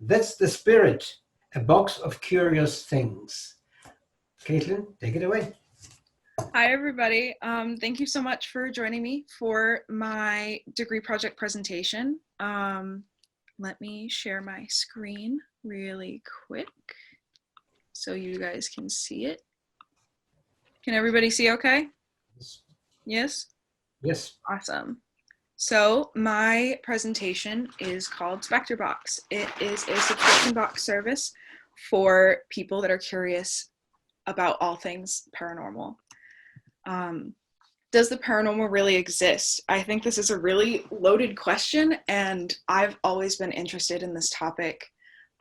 That's the spirit. A box of curious things. Caitlin, take it away. Hi, everybody. Thank you so much for joining me for my degree project presentation. Let me share my screen really quick so you guys can see it. Can everybody see okay? Yes? Yes. Awesome. So my presentation is called SpecterBox. It is a subscription box service for people that are curious about all things paranormal. Does the paranormal really exist? I think this is a really loaded question, and I've always been interested in this topic.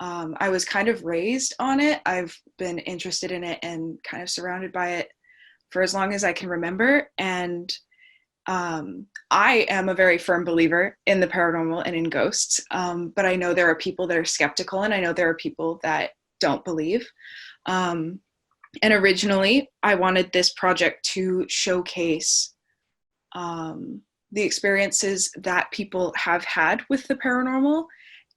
I was kind of raised on it. I've been interested in it and kind of surrounded by it for as long as I can remember. And I am a very firm believer in the paranormal and in ghosts, but I know there are people that are skeptical, and I know there are people that don't believe. And originally, I wanted this project to showcase the experiences that people have had with the paranormal,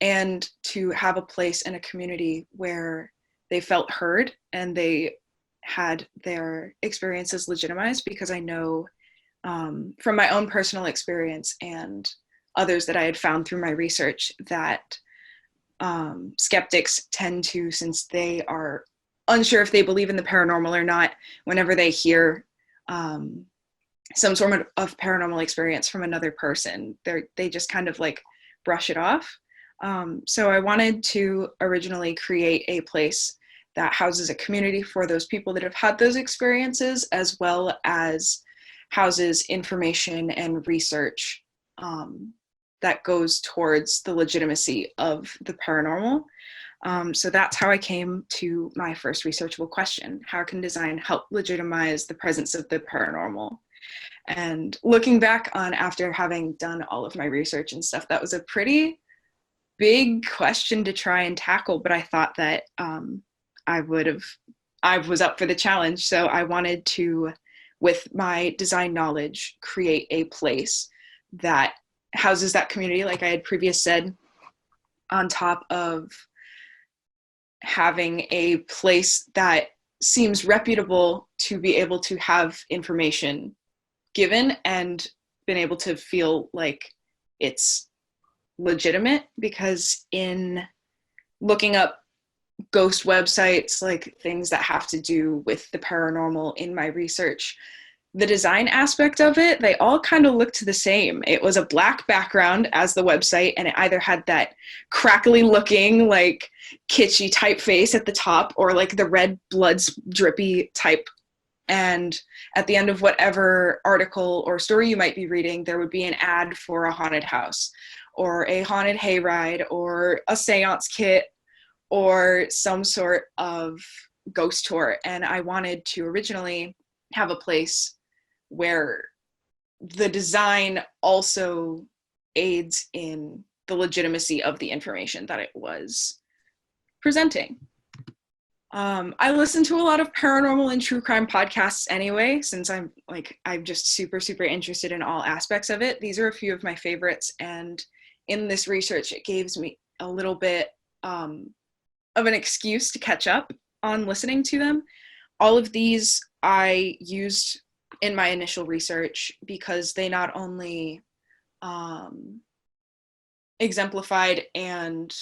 and to have a place in a community where they felt heard and they had their experiences legitimized, because I know from my own personal experience and others that I had found through my research that skeptics tend to, since they are unsure if they believe in the paranormal or not, whenever they hear some sort of paranormal experience from another person, they just kind of like brush it off. So I wanted to originally create a place that houses a community for those people that have had those experiences, as well as houses information and research that goes towards the legitimacy of the paranormal. So that's how I came to my first researchable question: how can design help legitimize the presence of the paranormal? And looking back on, after having done all of my research and stuff, that was a pretty big question to try and tackle, but I thought that I was up for the challenge. So I wanted to, with my design knowledge, create a place that houses that community, like I had previously said, on top of having a place that seems reputable to be able to have information given and been able to feel like it's legitimate. Because in looking up ghost websites, like things that have to do with the paranormal in my research, the design aspect of it, they all kind of looked the same. It was a black background as the website, and it either had that crackly looking, like kitschy typeface at the top, or like the red bloods drippy type. And at the end of whatever article or story you might be reading, there would be an ad for a haunted house, or a haunted hayride, or a seance kit, or some sort of ghost tour. And I wanted to originally have a place where the design also aids in the legitimacy of the information that it was presenting. I listen to a lot of paranormal and true crime podcasts anyway, since I'm just super, super interested in all aspects of it. These are a few of my favorites, and in this research, it gives me a little bit of an excuse to catch up on listening to them. All of these I used in my initial research because they not only exemplified and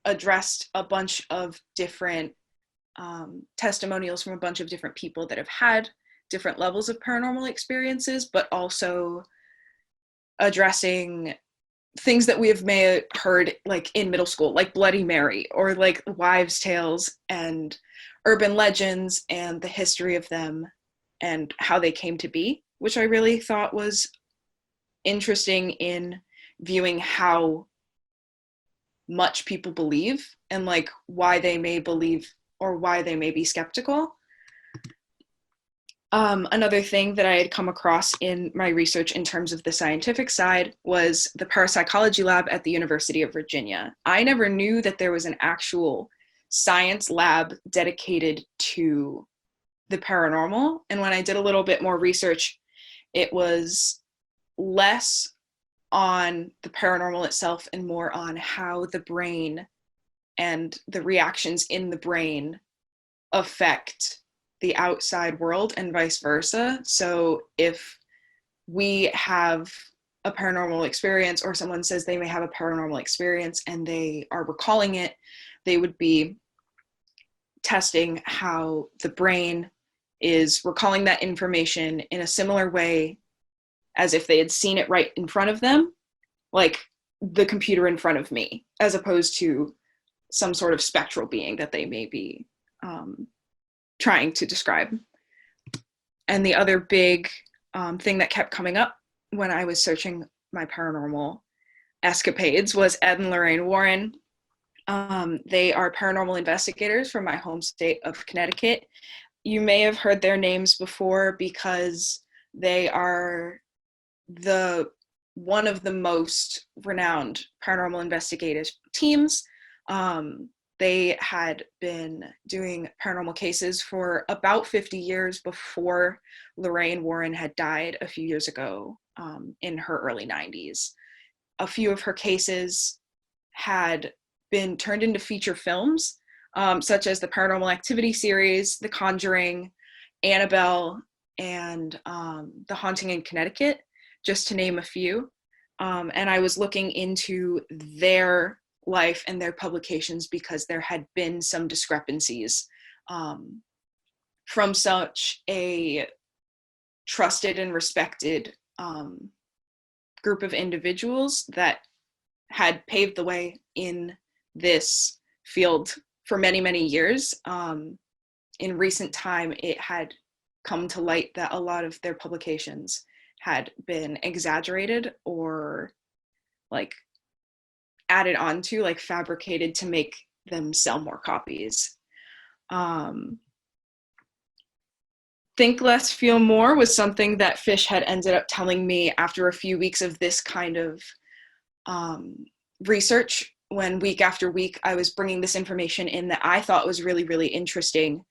addressed a bunch of different testimonials from a bunch of different people that have had different levels of paranormal experiences, but also addressing things that we may have heard like in middle school, like Bloody Mary, or like wives' tales and urban legends and the history of them and how they came to be, which I really thought was interesting in viewing how much people believe and like why they may believe or why they may be skeptical. Another thing that I had come across in my research in terms of the scientific side was the parapsychology lab at the University of Virginia. I never knew that there was an actual science lab dedicated to the paranormal. And when I did a little bit more research, it was less on the paranormal itself and more on how the brain and the reactions in the brain affect the outside world and vice versa. So if we have a paranormal experience, or someone says they may have a paranormal experience and they are recalling it, they would be testing how the brain is recalling that information in a similar way as if they had seen it right in front of them, like the computer in front of me, as opposed to some sort of spectral being that they may be trying to describe. And the other big thing that kept coming up when I was searching my paranormal escapades was Ed and Lorraine Warren. They are paranormal investigators from my home state of Connecticut. You may have heard their names before because they are one of the most renowned paranormal investigative teams. They had been doing paranormal cases for about 50 years before Lorraine Warren had died a few years ago, in her early 90s. A few of her cases had been turned into feature films, such as the Paranormal Activity series, The Conjuring, Annabelle, and The Haunting in Connecticut, just to name a few. And I was looking into their life and their publications because there had been some discrepancies from such a trusted and respected group of individuals that had paved the way in this field for many, many years. In recent time, it had come to light that a lot of their publications had been exaggerated or like added onto, like fabricated to make them sell more copies. Think Less, Feel More was something that Fish had ended up telling me after a few weeks of this kind of research, when week after week I was bringing this information in that I thought was really, really interesting.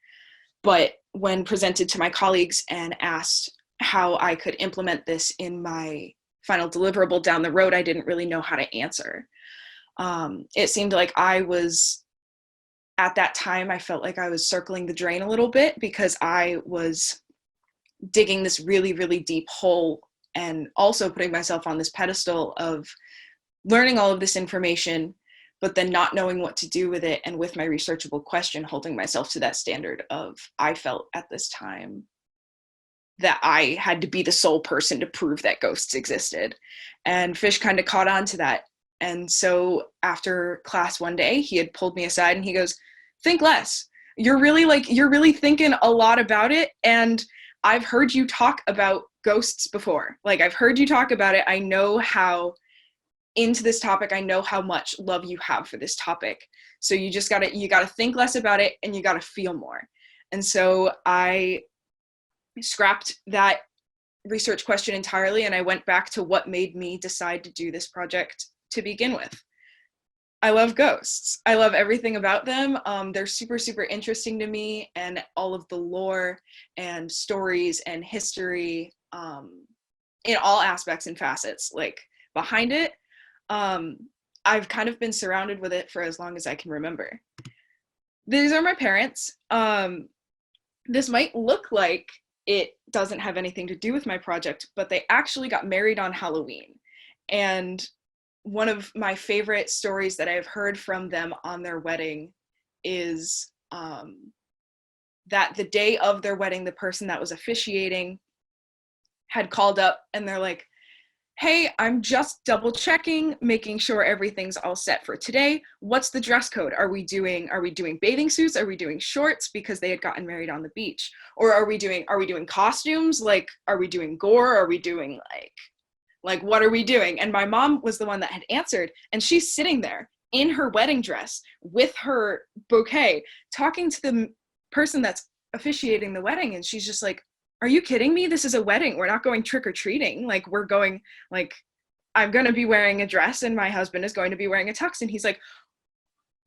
But when presented to my colleagues and asked how I could implement this in my final deliverable down the road, I didn't really know how to answer. It seemed like I was, at that time, I felt like I was circling the drain a little bit because I was digging this really, really deep hole and also putting myself on this pedestal of learning all of this information, but then not knowing what to do with it. And with my researchable question, holding myself to that standard of, I felt at this time that I had to be the sole person to prove that ghosts existed. And Fish kind of caught on to that. And so after class one day, he had pulled me aside and he goes, think less. You're really thinking a lot about it. And I've heard you talk about ghosts before. Like, I've heard you talk about it. I know how into this topic. I know how much love you have for this topic. So you gotta think less about it and you gotta feel more. And so I scrapped that research question entirely and I went back to what made me decide to do this project to begin with. I love ghosts. I love everything about them. They're super, super interesting to me, and all of the lore and stories and history in all aspects and facets, like behind it. I've kind of been surrounded with it for as long as I can remember. These are my parents. This might look like it doesn't have anything to do with my project, but they actually got married on Halloween. And one of my favorite stories that I've heard from them on their wedding is that the day of their wedding, the person that was officiating had called up and they're like, hey, I'm just double checking, making sure everything's all set for today. What's the dress code? Are we doing bathing suits? Are we doing shorts because they had gotten married on the beach? Or are we doing costumes? Like, are we doing gore? Are we doing like what are we doing? And my mom was the one that had answered, and she's sitting there in her wedding dress with her bouquet talking to the person that's officiating the wedding, and she's just like, are you kidding me? This is a wedding. We're not going trick-or-treating. Like, we're going, like, I'm going to be wearing a dress and my husband is going to be wearing a tux. And he's like,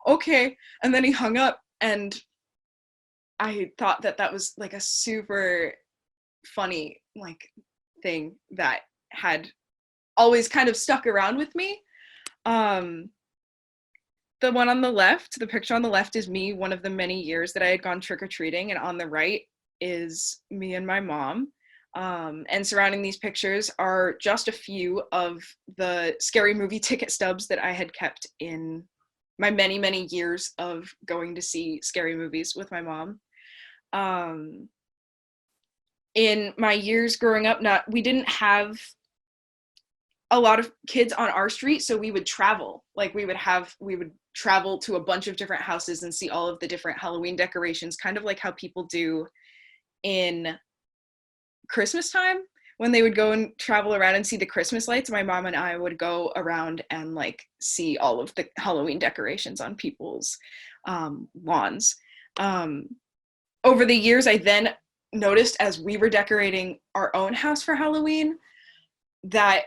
okay. And then he hung up, and I thought that was like a super funny like thing that had always kind of stuck around with me. The one on the left, the picture on the left is me one of the many years that I had gone trick-or-treating, and on the right is me and my mom. And surrounding these pictures are just a few of the scary movie ticket stubs that I had kept in my many, many years of going to see scary movies with my mom. In my years growing up, we didn't have a lot of kids on our street, so we would travel. Like we would travel to a bunch of different houses and see all of the different Halloween decorations, kind of like how people do in Christmas time when they would go and travel around and see the Christmas lights. My mom and I would go around and like see all of the Halloween decorations on people's lawns. Over the years, I then noticed as we were decorating our own house for Halloween that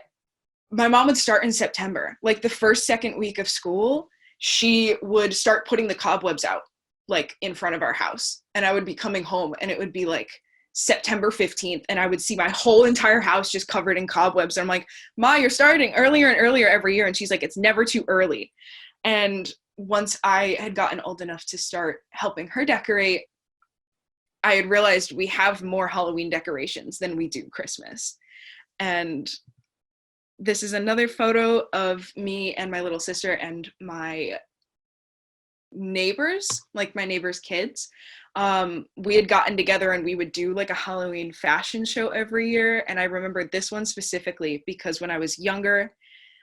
my mom would start in September. Like the first, second week of school, she would start putting the cobwebs out like in front of our house. And I would be coming home and it would be like September 15th and I would see my whole entire house just covered in cobwebs. And I'm like, Ma, you're starting earlier and earlier every year. And she's like, it's never too early. And once I had gotten old enough to start helping her decorate, I had realized we have more Halloween decorations than we do Christmas. And this is another photo of me and my little sister and my neighbors, like my neighbors' kids. We had gotten together and we would do like a Halloween fashion show every year. And I remember this one specifically because when I was younger,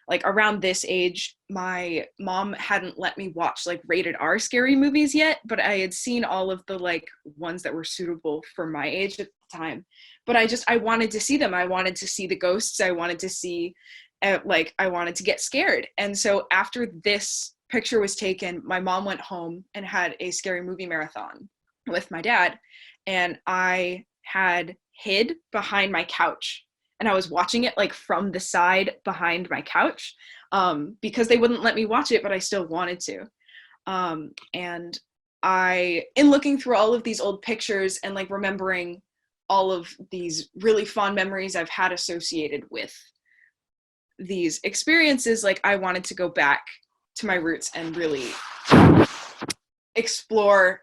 like around this age, my mom hadn't let me watch like rated R scary movies yet, but I had seen all of the like ones that were suitable for my age at the time. But I wanted to see them. I wanted to see the ghosts. I wanted to see, I wanted to get scared. And so after this picture was taken, my mom went home and had a scary movie marathon with my dad. And I had hid behind my couch and I was watching it like from the side behind my couch because they wouldn't let me watch it, but I still wanted to. And in looking through all of these old pictures and like remembering all of these really fond memories I've had associated with these experiences, like I wanted to go back to my roots and really explore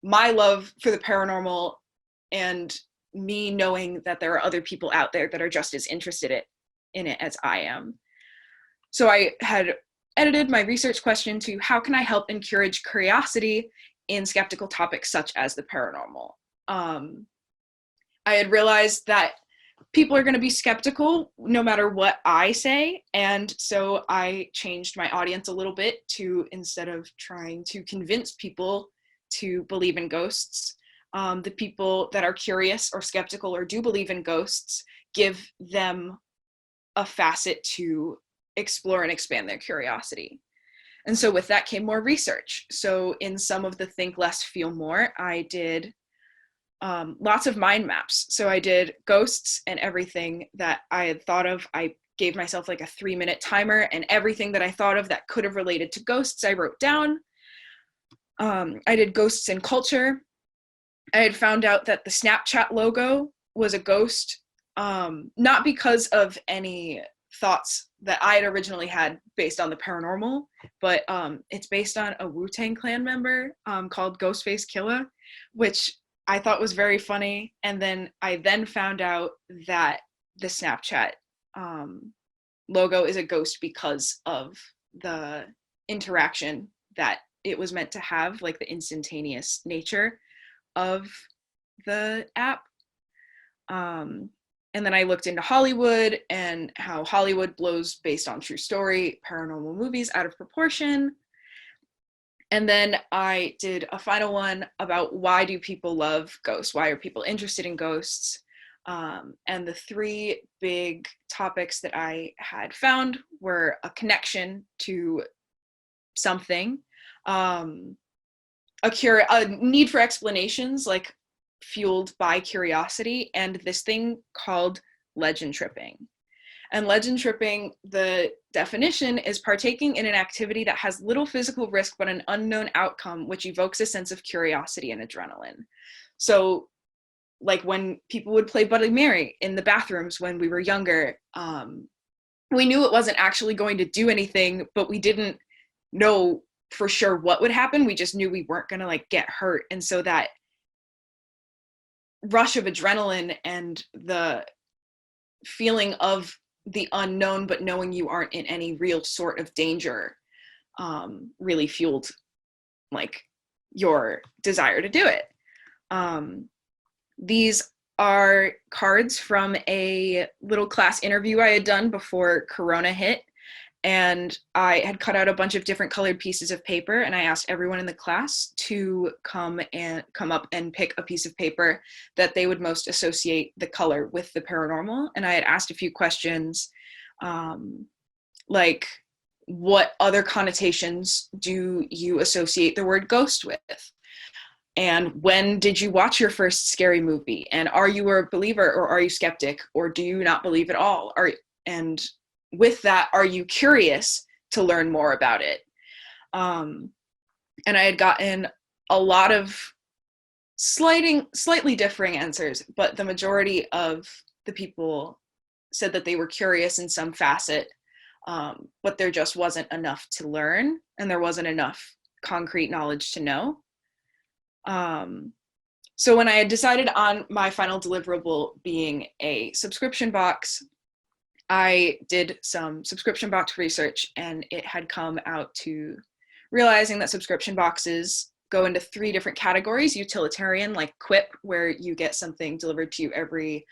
my love for the paranormal and me knowing that there are other people out there that are just as interested in it as I am. So I had edited my research question to how can I help encourage curiosity in skeptical topics such as the paranormal? I had realized that people are going to be skeptical no matter what I say. And so I changed my audience a little bit to, instead of trying to convince people to believe in ghosts, the people that are curious or skeptical or do believe in ghosts, give them a facet to explore and expand their curiosity. And so with that came more research. So in some of the Think Less, Feel More, I did lots of mind maps. So I did ghosts and everything that I had thought of. I gave myself like a 3-minute timer, and everything that I thought of that could have related to ghosts, I wrote down. I did ghosts and culture. I had found out that the Snapchat logo was a ghost, not because of any thoughts that I had originally had based on the paranormal, but it's based on a Wu-Tang Clan member called Ghostface Killah, which I thought was very funny. And then I found out that the Snapchat logo is a ghost because of the interaction that it was meant to have, like the instantaneous nature of the app. And then I looked into Hollywood and how Hollywood blows based on true story paranormal movies out of proportion. And then I did a final one about why do people love ghosts? Why are people interested in ghosts? And the 3 big topics that I had found were a connection to something, a need for explanations, like fueled by curiosity, and this thing called legend tripping. And legend tripping, the definition is partaking in an activity that has little physical risk but an unknown outcome, which evokes a sense of curiosity and adrenaline. So like when people would play Bloody Mary in the bathrooms when we were younger, we knew it wasn't actually going to do anything, but we didn't know for sure what would happen. We just knew we weren't going to like get hurt. And so that rush of adrenaline and the feeling of the unknown, but knowing you aren't in any real sort of danger, really fueled like your desire to do it. These are cards from a little class interview I had done before Corona hit. And I had cut out a bunch of different colored pieces of paper, and I asked everyone in the class to come up and pick a piece of paper that they would most associate the color with the paranormal. And I had asked a few questions, like, what other connotations do you associate the word ghost with? And when did you watch your first scary movie? And are you a believer, or are you skeptic, or do you not believe at all? And with that, are you curious to learn more about it? And I had gotten a lot of slightly differing answers, but the majority of the people said that they were curious in some facet, but there just wasn't enough to learn, and there wasn't enough concrete knowledge to know. So when I had decided on my final deliverable being a subscription box, I did some subscription box research, and it had come out to realizing that subscription boxes go into 3 different categories: utilitarian, like Quip, where you get something delivered to you every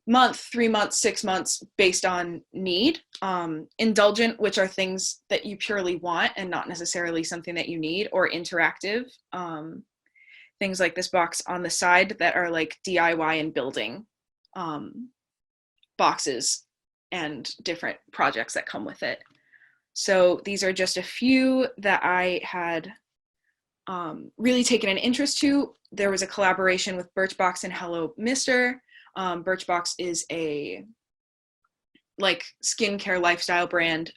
month, 3 months, 6 months, based on need. Indulgent, which are things that you purely want and not necessarily something that you need. Or interactive, things like this box on the side that are like DIY and building boxes and different projects that come with it. So these are just a few that I had really taken an interest to. There was a collaboration with Birchbox and Hello Mister. Birchbox is a like skincare lifestyle brand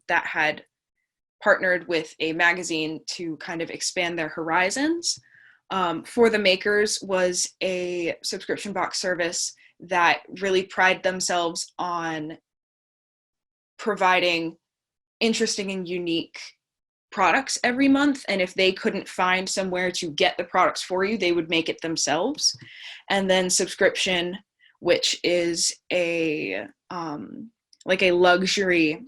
that had partnered with a magazine to kind of expand their horizons. For the Makers was a subscription box service that really prided themselves on providing interesting and unique products every month. And if they couldn't find somewhere to get the products for you, they would make it themselves. And then Subscription, which is a like a luxury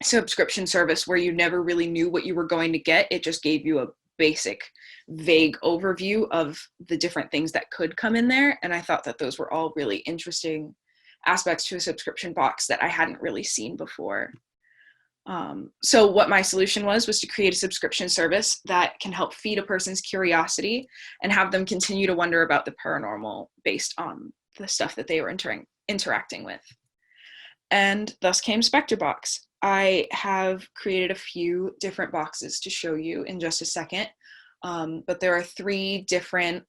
subscription service where you never really knew what you were going to get. It just gave you a basic, vague overview of the different things that could come in there. And I thought that those were all really interesting aspects to a subscription box that I hadn't really seen before. So what my solution was to create a subscription service that can help feed a person's curiosity and have them continue to wonder about the paranormal based on the stuff that they were interacting with. And thus came SpectreBox. I have created a few different boxes to show you in just a second, but there are 3 different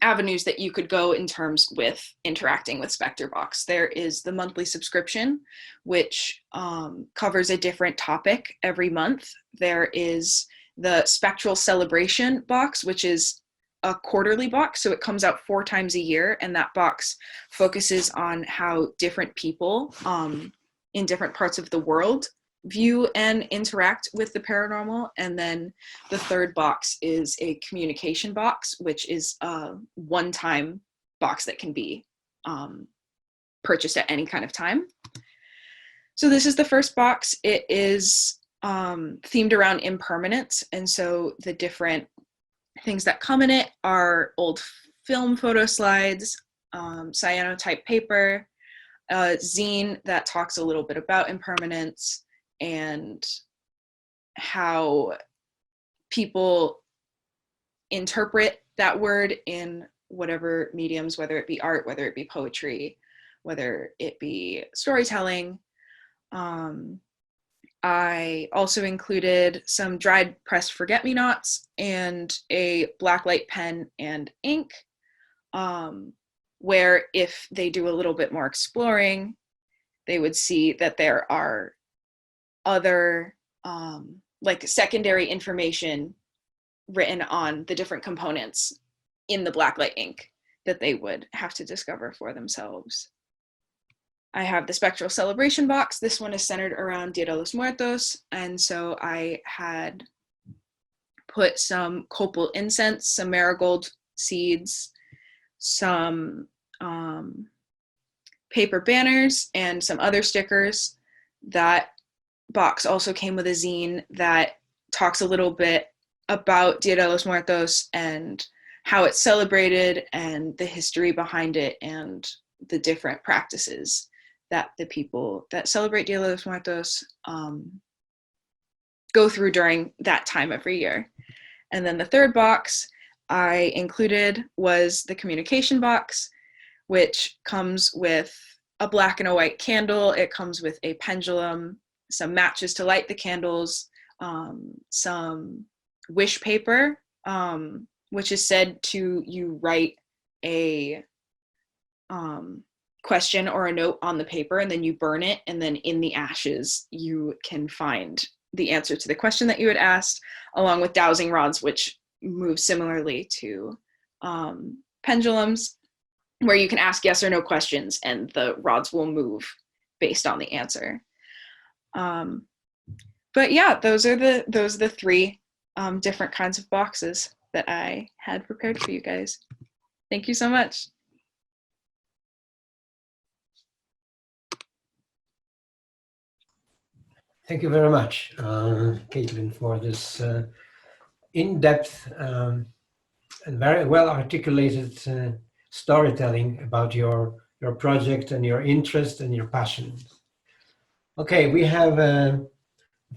avenues that you could go in terms with interacting with SpectreBox. There is the monthly subscription, which covers a different topic every month. There is the Spectral Celebration box, which is a quarterly box, so it comes out 4 times a year, and that box focuses on how different people in different parts of the world view and interact with the paranormal. And then the 3rd box is a communication box, which is a one-time box that can be purchased at any kind of time. So this is the first box. It is themed around impermanence, and so the different things that come in it are old film photo slides, cyanotype paper, a zine that talks a little bit about impermanence and how people interpret that word in whatever mediums, whether it be art, whether it be poetry, whether it be storytelling. I also included some dried pressed forget-me-nots and a blacklight pen and ink, where if they do a little bit more exploring, they would see that there are other like secondary information written on the different components in the blacklight ink that they would have to discover for themselves. I have the spectral celebration box. This one is centered around Dia de los Muertos. And so I had put some copal incense, some marigold seeds, some paper banners, and some other stickers. That box also came with a zine that talks a little bit about Dia de los Muertos and how it's celebrated and the history behind it and the different practices that the people that celebrate Dia de los Muertos go through during that time every year. And then the third box I included was the communication box, which comes with a black and a white candle. It comes with a pendulum, some matches to light the candles, some wish paper, which is said to you write a question or a note on the paper and then you burn it, and then in the ashes you can find the answer to the question that you had asked, along with dowsing rods, which move similarly to pendulums, where you can ask yes or no questions and the rods will move based on the answer. But yeah, those are the three different kinds of boxes that I had prepared for you guys. Thank you so much. Thank you very much, Caitlin, for this in-depth and very well articulated storytelling about your project and your interest and your passion. Okay, we have a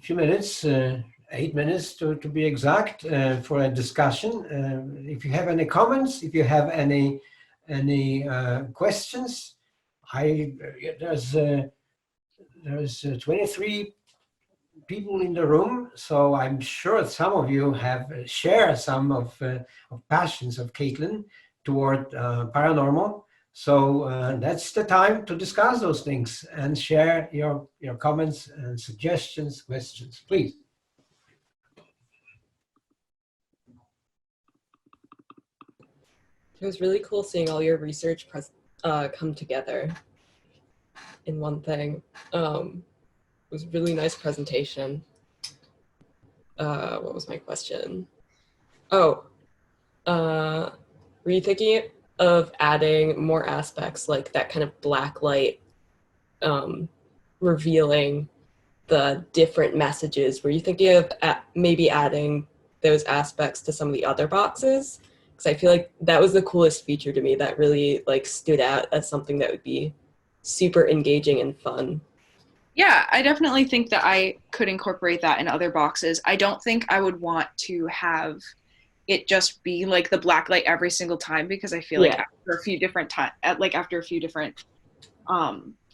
few minutes, 8 minutes to be exact, for a discussion. If you have any comments, if you have any questions, there's 23 people in the room, so I'm sure some of you have shared some of passions of Caitlin toward paranormal. So that's the time to discuss those things and share your comments and suggestions, questions, please. It was really cool seeing all your research come together in one thing. It was a really nice presentation. What was my question? Oh, were you thinking of adding more aspects like that kind of black light revealing the different messages? Were you thinking of maybe adding those aspects to some of the other boxes? Because I feel like that was the coolest feature to me that really like stood out as something that would be super engaging and fun. Yeah, I definitely think that I could incorporate that in other boxes. I don't think I would want to have it just be like the black light every single time, because I feel like Yeah. after a few different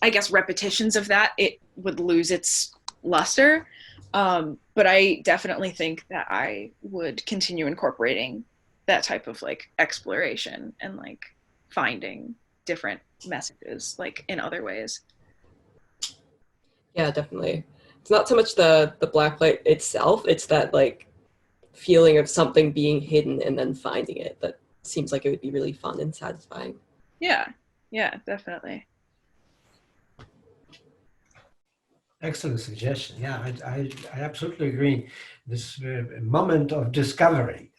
I guess repetitions of that, it would lose its luster. But I definitely think that I would continue incorporating that type of like exploration and like finding different messages like in other ways. Yeah, definitely. It's not so much the black light itself, it's that like feeling of something being hidden and then finding it that seems like it would be really fun and satisfying. Yeah, definitely. Excellent suggestion. Yeah, I absolutely agree. This moment of discovery,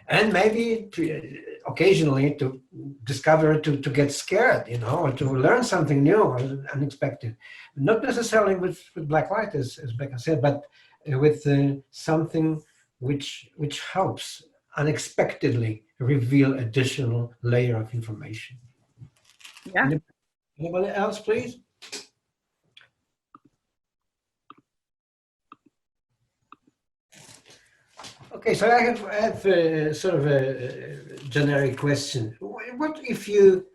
and maybe occasionally to discover to get scared, or to learn something new or unexpected. Not necessarily with black light, as Becca said, but with something which helps unexpectedly reveal additional layer of information. Yeah. Anyone else, please? Okay, so I have sort of a generic question. What if you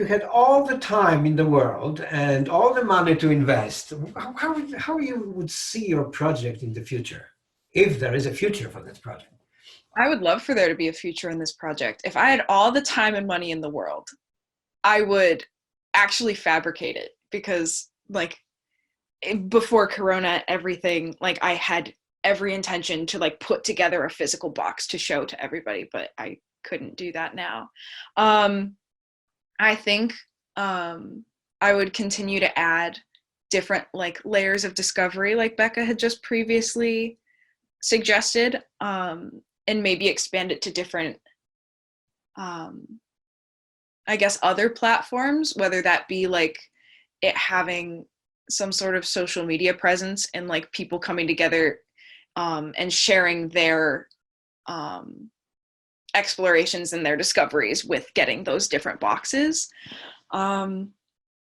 had all the time in the world and all the money to invest? How you would see your project in the future, if there is a future for this project? I would love for there to be a future in this project. If I had all the time and money in the world, I would actually fabricate it, because like before Corona, everything, like I had every intention to like put together a physical box to show to everybody, but I couldn't do that now. I think I would continue to add different like layers of discovery, like Becca had just previously suggested, and maybe expand it to different, I guess, other platforms, whether that be like it having some sort of social media presence and like people coming together and sharing their explorations and their discoveries with getting those different boxes.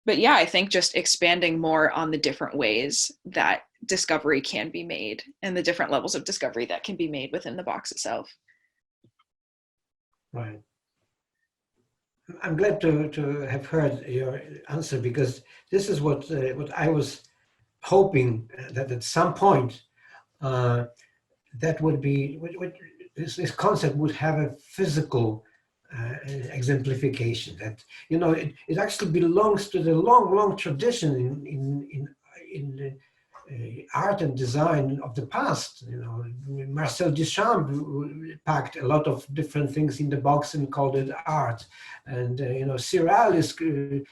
But yeah, I think just expanding more on the different ways that discovery can be made and the different levels of discovery that can be made within the box itself. Right. I'm glad to have heard your answer, because this is what I was hoping, that at some point that would be this concept would have a physical exemplification, that it actually belongs to the long tradition in the art and design of the past. Marcel Duchamp packed a lot of different things in the box and called it art, and Surrealists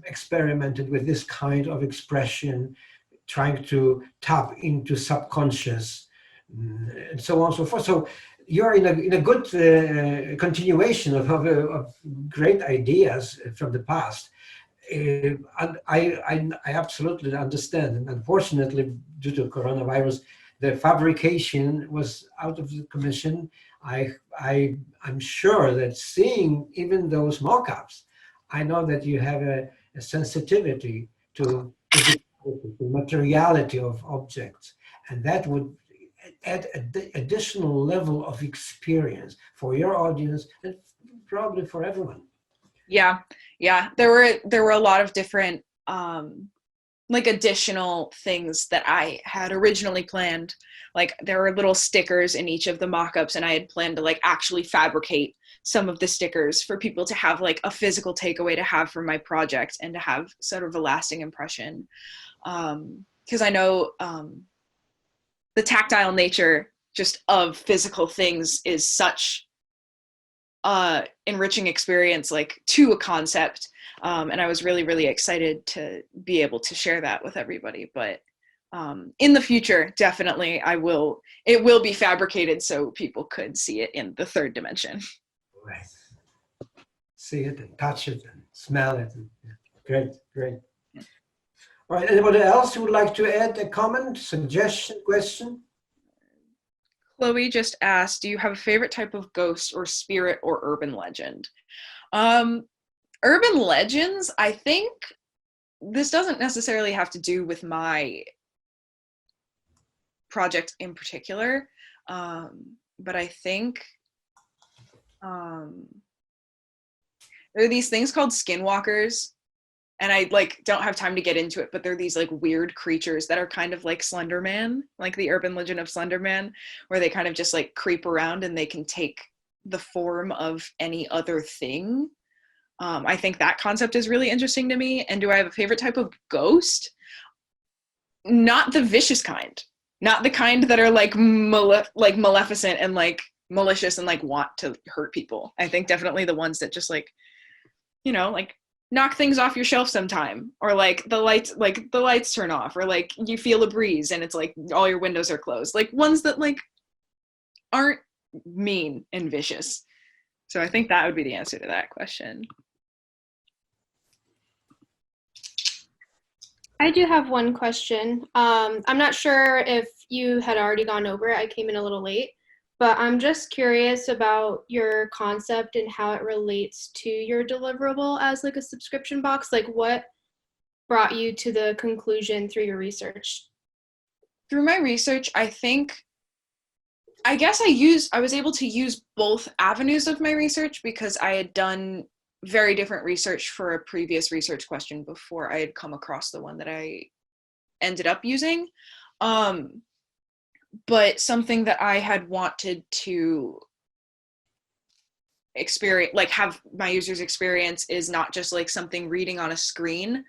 experimented with this kind of expression, trying to tap into subconscious, and so on and so forth. So you're in a good continuation of great ideas from the past. And I absolutely understand. And unfortunately, due to coronavirus, the fabrication was out of the commission. I'm sure that seeing even those mock-ups, I know that you have a sensitivity to the materiality of objects, and that would add an additional level of experience for your audience and probably for everyone. Yeah, there were a lot of different like additional things that I had originally planned. Like there were little stickers in each of the mock-ups, and I had planned to like actually fabricate some of the stickers for people to have like a physical takeaway to have from my project and to have sort of a lasting impression. Because I know the tactile nature just of physical things is such enriching experience, like to a concept, and I was really excited to be able to share that with everybody. But in the future, definitely it will be fabricated so people could see it in the third dimension. Right. See it and touch it and smell it. Great. All right, anybody else who would like to add a comment, suggestion, question? Chloe just asked, do you have a favorite type of ghost or spirit or urban legend? Urban legends, I think this doesn't necessarily have to do with my project in particular, but I think there are these things called skinwalkers, and I like don't have time to get into it, but they're these like weird creatures that are kind of like Slender Man, like the urban legend of Slender Man, where they kind of just like creep around and they can take the form of any other thing. I think that concept is really interesting to me. And do I have a favorite type of ghost? Not the vicious kind, not the kind that are like maleficent and like malicious and like want to hurt people. I think definitely the ones that just like, like knock things off your shelf sometime, or like the lights turn off, or like you feel a breeze and it's like all your windows are closed, like ones that like aren't mean and vicious. So I think that would be the answer to that question. I do have one question. I'm not sure if you had already gone over it. I came in a little late, but I'm just curious about your concept and how it relates to your deliverable as like a subscription box. Like what brought you to the conclusion through your research? Through my research, I was able to use both avenues of my research because I had done very different research for a previous research question before I had come across the one that I ended up using. But something that I had wanted to experience, like have my users experience, is not just like something reading on a screen,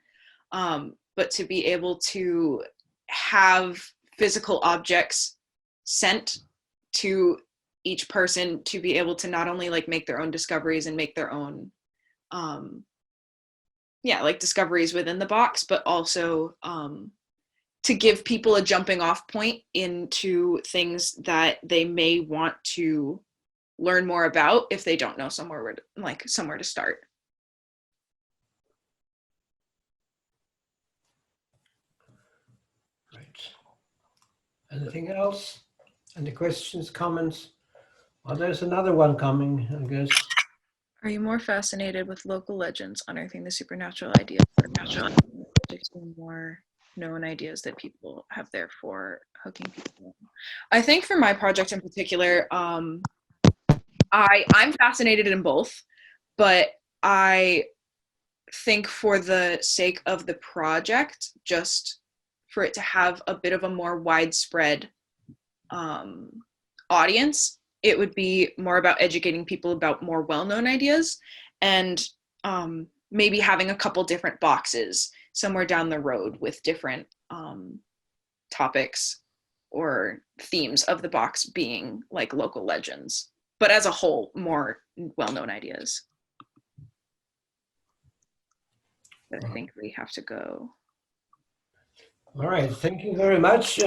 but to be able to have physical objects sent to each person to be able to not only like make their own discoveries and make their own yeah, like discoveries within the box, but also to give people a jumping off point into things that they may want to learn more about if they don't know somewhere to start. Great. Anything else? Any questions, comments? Well, there's another one coming, I guess. Are you more fascinated with local legends unearthing the supernatural ideas, or more known ideas that people have, therefore hooking people in? I think for my project in particular, I'm fascinated in both, but I think for the sake of the project, just for it to have a bit of a more widespread audience, it would be more about educating people about more well-known ideas, and maybe having a couple different boxes somewhere down the road with different topics or themes of the box being like local legends, but as a whole, more well-known ideas. But I think we have to go. All right, thank you very much.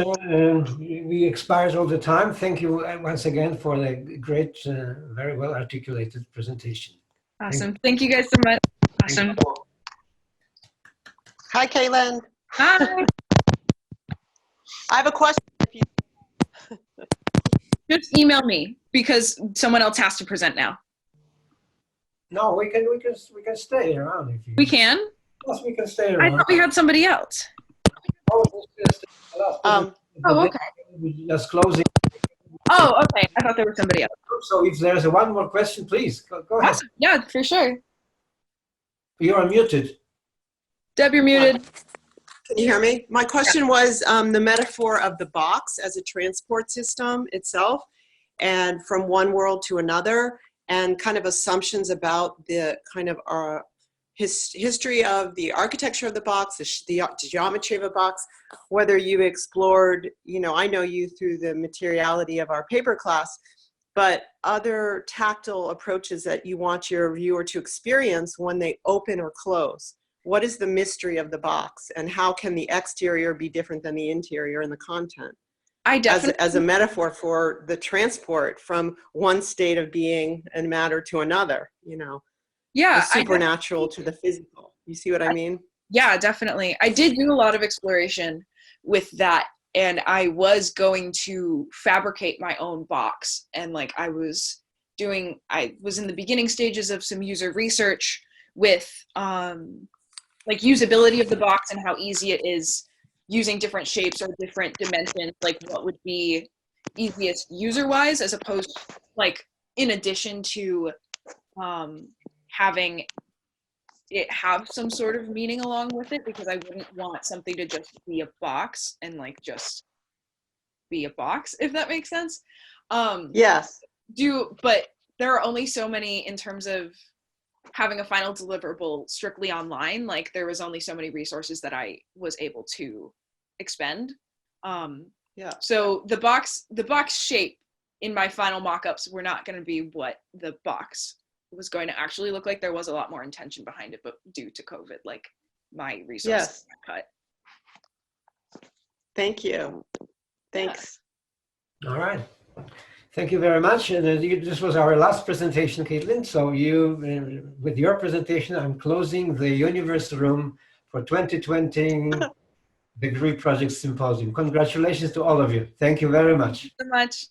We expires all the time. Thank you once again for the great, very well articulated presentation. Awesome. Thank you guys so much. Awesome. Hi, Caitlin. Hi. I have a question. Just email me because someone else has to present now. No, we can stay around if you. We can? Yes, we can stay I around. thought we had somebody else. Oh, it's just the last Oh, okay. We're just closing. Oh, okay. I thought there was somebody else. So if there's one more question, please go ahead. Awesome. Yeah, for sure. You are muted. Deb, you're muted. Can you hear me? My question was the metaphor of the box as a transport system itself, and from one world to another, and kind of assumptions about the kind of history of the architecture of the box, the geometry of a box, whether you explored, I know you through the materiality of our paper class, but other tactile approaches that you want your viewer to experience when they open or close. What is the mystery of the box, and how can the exterior be different than the interior in the content? I definitely, as a metaphor for the transport from one state of being and matter to another, yeah, the supernatural to the physical. You see what I mean? Yeah, definitely. I did do a lot of exploration with that, and I was going to fabricate my own box, and I was in the beginning stages of some user research with usability of the box and how easy it is using different shapes or different dimensions, what would be easiest user-wise, as opposed in addition to having it have some sort of meaning along with it, because I wouldn't want something to just be a box and just be a box, if that makes sense. Yes. But there are only so many in terms of having a final deliverable strictly online. There was only so many resources that I was able to expend. Yeah. So the box shape in my final mock-ups were not going to be what the box was going to actually look like. There was a lot more intention behind it, but due to COVID, my resources got cut. Thank you. Thanks. All right. Thank you very much. And this was our last presentation, Caitlin. So with your presentation, I'm closing the Universe Room for 2020 Degree Project Symposium. Congratulations to all of you. Thank you very much. Thank you so much.